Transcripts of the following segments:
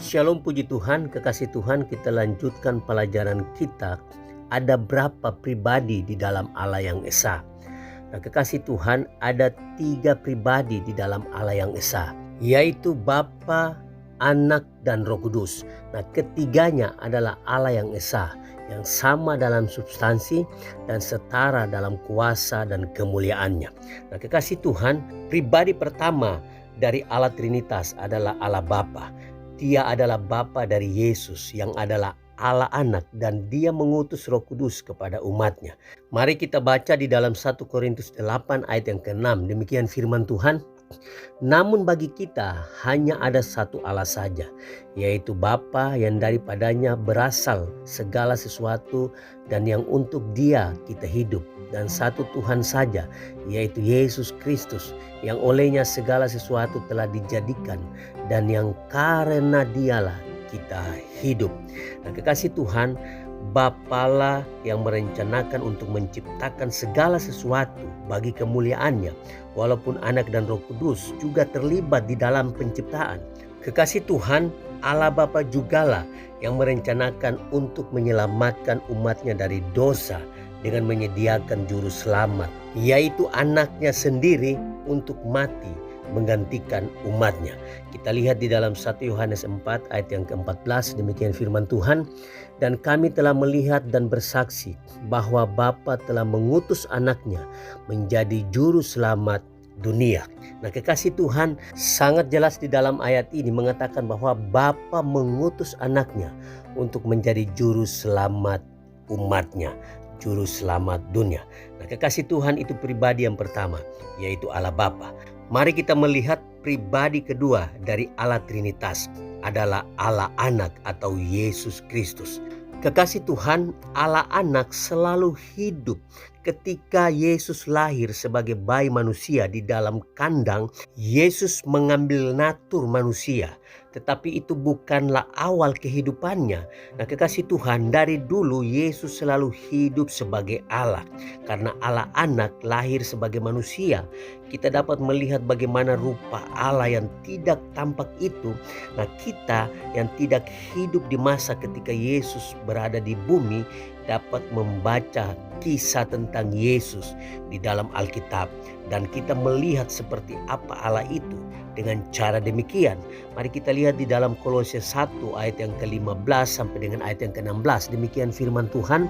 Shalom, puji Tuhan, kekasih Tuhan, kita lanjutkan pelajaran kita. Ada berapa pribadi di dalam Allah yang Esa? Nah, kekasih Tuhan, ada 3 pribadi di dalam Allah yang Esa, yaitu Bapa, Anak, dan Roh Kudus. Nah, ketiganya adalah Allah yang Esa, yang sama dalam substansi dan setara dalam kuasa dan kemuliaannya. Nah, kekasih Tuhan, pribadi pertama dari Allah Trinitas adalah Allah Bapa. Dia adalah Bapa dari Yesus yang adalah Allah Anak, dan dia mengutus Roh Kudus kepada umatnya. Mari kita baca di dalam 1 Korintus 8 ayat yang ke-6. Demikian firman Tuhan. Namun bagi kita hanya ada satu Allah saja, yaitu Bapa yang daripadanya berasal segala sesuatu dan yang untuk Dia kita hidup, dan satu Tuhan saja, yaitu Yesus Kristus, yang olehnya segala sesuatu telah dijadikan dan yang karena Dialah kita hidup. Nah, kekasih Tuhan, Bapalah yang merencanakan untuk menciptakan segala sesuatu bagi kemuliaannya, walaupun Anak dan Roh Kudus juga terlibat di dalam penciptaan. Kekasih Tuhan, Allah Bapa jugalah yang merencanakan untuk menyelamatkan umatnya dari dosa dengan menyediakan juru selamat, yaitu Anaknya sendiri untuk mati menggantikan umatnya. Kita lihat di dalam 1 Yohanes 4 ayat yang ke-14, demikian firman Tuhan. Dan kami telah melihat dan bersaksi bahwa Bapa telah mengutus Anaknya menjadi juru selamat dunia. Nah, kekasih Tuhan, sangat jelas di dalam ayat ini mengatakan bahwa Bapa mengutus Anaknya untuk menjadi juru selamat umatnya, juru selamat dunia. Nah, kekasih Tuhan, itu pribadi yang pertama, yaitu Allah Bapa. Mari kita melihat pribadi kedua dari Allah Trinitas, adalah Allah Anak atau Yesus Kristus. Kekasih Tuhan, Allah Anak selalu hidup ketika Yesus lahir sebagai bayi manusia di dalam kandang. Yesus mengambil natur manusia, tetapi itu bukanlah awal kehidupannya. Nah, kekasih Tuhan, dari dulu Yesus selalu hidup sebagai Allah. Karena Allah Anak lahir sebagai manusia, kita dapat melihat bagaimana rupa Allah yang tidak tampak itu. Nah, kita yang tidak hidup di masa ketika Yesus berada di bumi dapat membaca kisah tentang Yesus di dalam Alkitab, dan kita melihat seperti apa Allah itu dengan cara demikian. Mari kita lihat di dalam Kolose 1 ayat yang ke-15 sampai dengan ayat yang ke-16. Demikian firman Tuhan.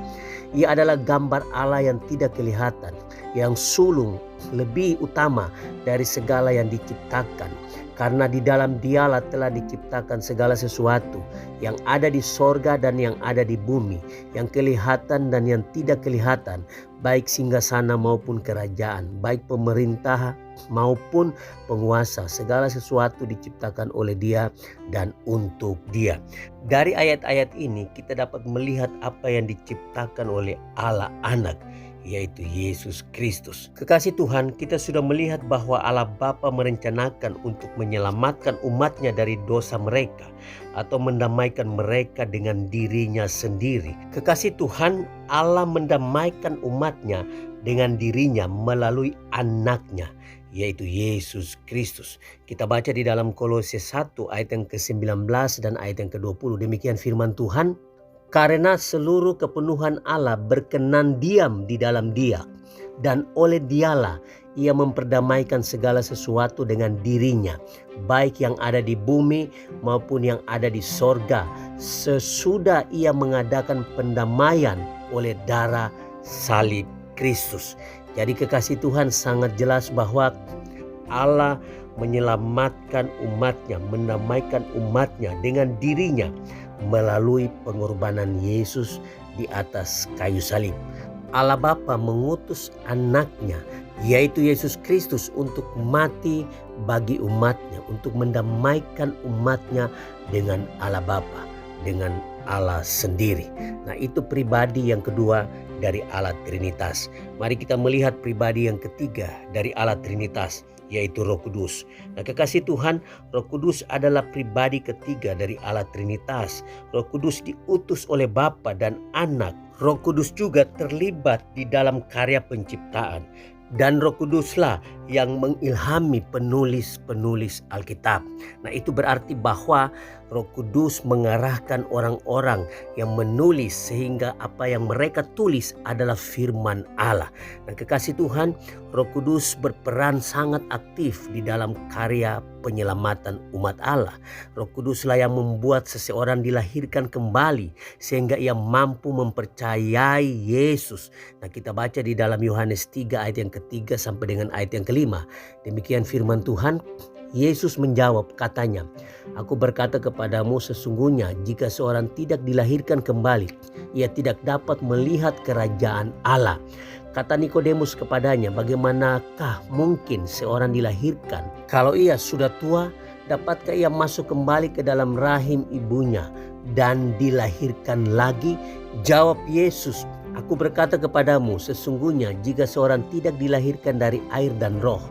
Ia adalah gambar Allah yang tidak kelihatan, yang sulung lebih utama dari segala yang diciptakan. Karena di dalam Dialah telah diciptakan segala sesuatu yang ada di sorga dan yang ada di bumi, yang kelihatan dan yang tidak kelihatan, baik singgasana maupun kerajaan, baik pemerintah maupun penguasa. Segala sesuatu diciptakan oleh Dia dan untuk Dia. Dari ayat-ayat ini kita dapat melihat apa yang diciptakan oleh Allah Anak, yaitu Yesus Kristus. Kekasih Tuhan, kita sudah melihat bahwa Allah Bapa merencanakan untuk menyelamatkan umatnya dari dosa mereka atau mendamaikan mereka dengan dirinya sendiri. Kekasih Tuhan, Allah mendamaikan umatnya dengan dirinya melalui Anaknya, yaitu Yesus Kristus. Kita baca di dalam Kolose 1 ayat yang ke-19 dan ayat yang ke-20. Demikian firman Tuhan. Karena seluruh kepenuhan Allah berkenan diam di dalam Dia, dan oleh Dialah Ia memperdamaikan segala sesuatu dengan dirinya, baik yang ada di bumi maupun yang ada di sorga, sesudah Ia mengadakan pendamaian oleh darah salib Kristus. Jadi kekasih Tuhan, sangat jelas bahwa Allah menyelamatkan umatnya, mendamaikan umatnya dengan dirinya melalui pengorbanan Yesus di atas kayu salib. Allah Bapa mengutus Anaknya, yaitu Yesus Kristus, untuk mati bagi umatnya, untuk mendamaikan umatnya dengan Allah Bapa, dengan Allah sendiri. Nah, itu pribadi yang kedua dari Allah Trinitas. Mari kita melihat pribadi yang ketiga dari Allah Trinitas, yaitu Roh Kudus. Nah, kekasih Tuhan, Roh Kudus adalah pribadi ketiga dari Allah Trinitas. Roh Kudus diutus oleh Bapa dan Anak. Roh Kudus juga terlibat di dalam karya penciptaan. dan Roh Kuduslah yang mengilhami penulis-penulis Alkitab. Nah, itu berarti bahwa Roh Kudus mengarahkan orang-orang yang menulis sehingga apa yang mereka tulis adalah firman Allah. Dan kekasih Tuhan, Roh Kudus berperan sangat aktif di dalam karya penyelamatan umat Allah. Roh Kuduslah yang membuat seseorang dilahirkan kembali sehingga ia mampu mempercayai Yesus. Nah, kita baca di dalam Yohanes 3 ayat yang ketiga sampai dengan ayat yang kelima. Demikian firman Tuhan. Yesus menjawab, katanya, "Aku berkata kepadamu, sesungguhnya jika seorang tidak dilahirkan kembali, ia tidak dapat melihat kerajaan Allah." Kata Nikodemus kepadanya, "Bagaimanakah mungkin seorang dilahirkan kalau ia sudah tua? Dapatkah ia masuk kembali ke dalam rahim ibunya dan dilahirkan lagi?" Jawab Yesus, "Aku berkata kepadamu, sesungguhnya jika seorang tidak dilahirkan dari air dan roh,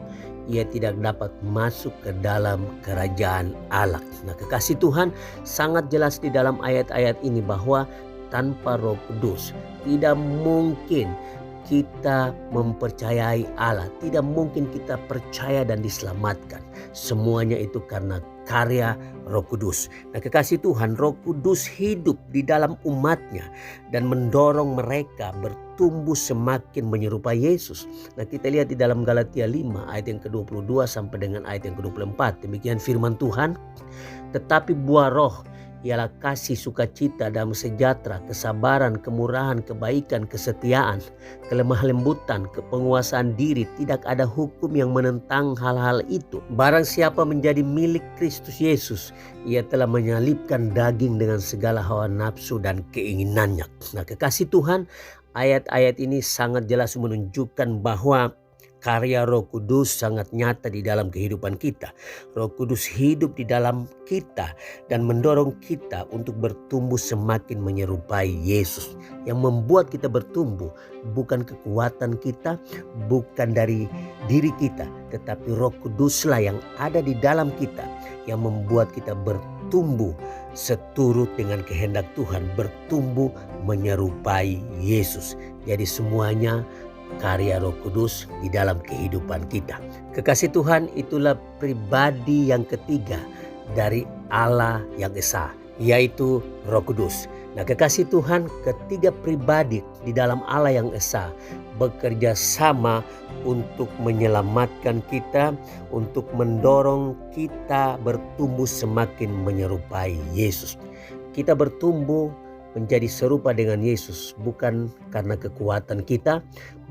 ia tidak dapat masuk ke dalam kerajaan Allah." Nah, kekasih Tuhan, sangat jelas di dalam ayat-ayat ini bahwa tanpa Roh Kudus tidak mungkin kita mempercayai Allah, tidak mungkin kita percaya dan diselamatkan. Semuanya itu karena karya Roh Kudus. Nah, kekasih Tuhan, Roh Kudus hidup di dalam umatnya dan mendorong mereka bertumbuh semakin menyerupai Yesus. Nah, kita lihat di dalam Galatia 5 ayat yang ke-22 sampai dengan ayat yang ke-24. Demikian firman Tuhan, "Tetapi buah roh ialah kasih, sukacita, damai sejahtera, kesabaran, kemurahan, kebaikan, kesetiaan, kelemah lembutan, kepenguasaan diri. Tidak ada hukum yang menentang hal-hal itu. Barang siapa menjadi milik Kristus Yesus, ia telah menyalibkan daging dengan segala hawa nafsu dan keinginannya." Nah, kekasih Tuhan, ayat-ayat ini sangat jelas menunjukkan bahwa karya Roh Kudus sangat nyata di dalam kehidupan kita. Roh Kudus hidup di dalam kita dan mendorong kita untuk bertumbuh semakin menyerupai Yesus. Yang membuat kita bertumbuh bukan kekuatan kita, bukan dari diri kita, tetapi Roh Kuduslah yang ada di dalam kita yang membuat kita bertumbuh seturut dengan kehendak Tuhan, bertumbuh menyerupai Yesus. Jadi semuanya karya Roh Kudus di dalam kehidupan kita. Kekasih Tuhan, itulah pribadi yang ketiga dari Allah yang Esa, yaitu Roh Kudus. Nah, kekasih Tuhan, ketiga pribadi di dalam Allah yang Esa bekerja sama untuk menyelamatkan kita, untuk mendorong kita bertumbuh semakin menyerupai Yesus. Kita bertumbuh menjadi serupa dengan Yesus bukan karena kekuatan kita,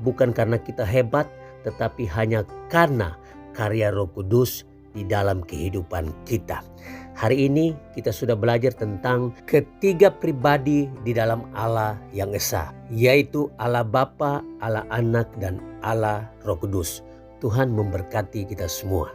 bukan karena kita hebat, tetapi hanya karena karya Roh Kudus di dalam kehidupan kita. Hari ini kita sudah belajar tentang ketiga pribadi di dalam Allah yang Esa, yaitu Allah Bapa, Allah Anak, dan Allah Roh Kudus. Tuhan memberkati kita semua.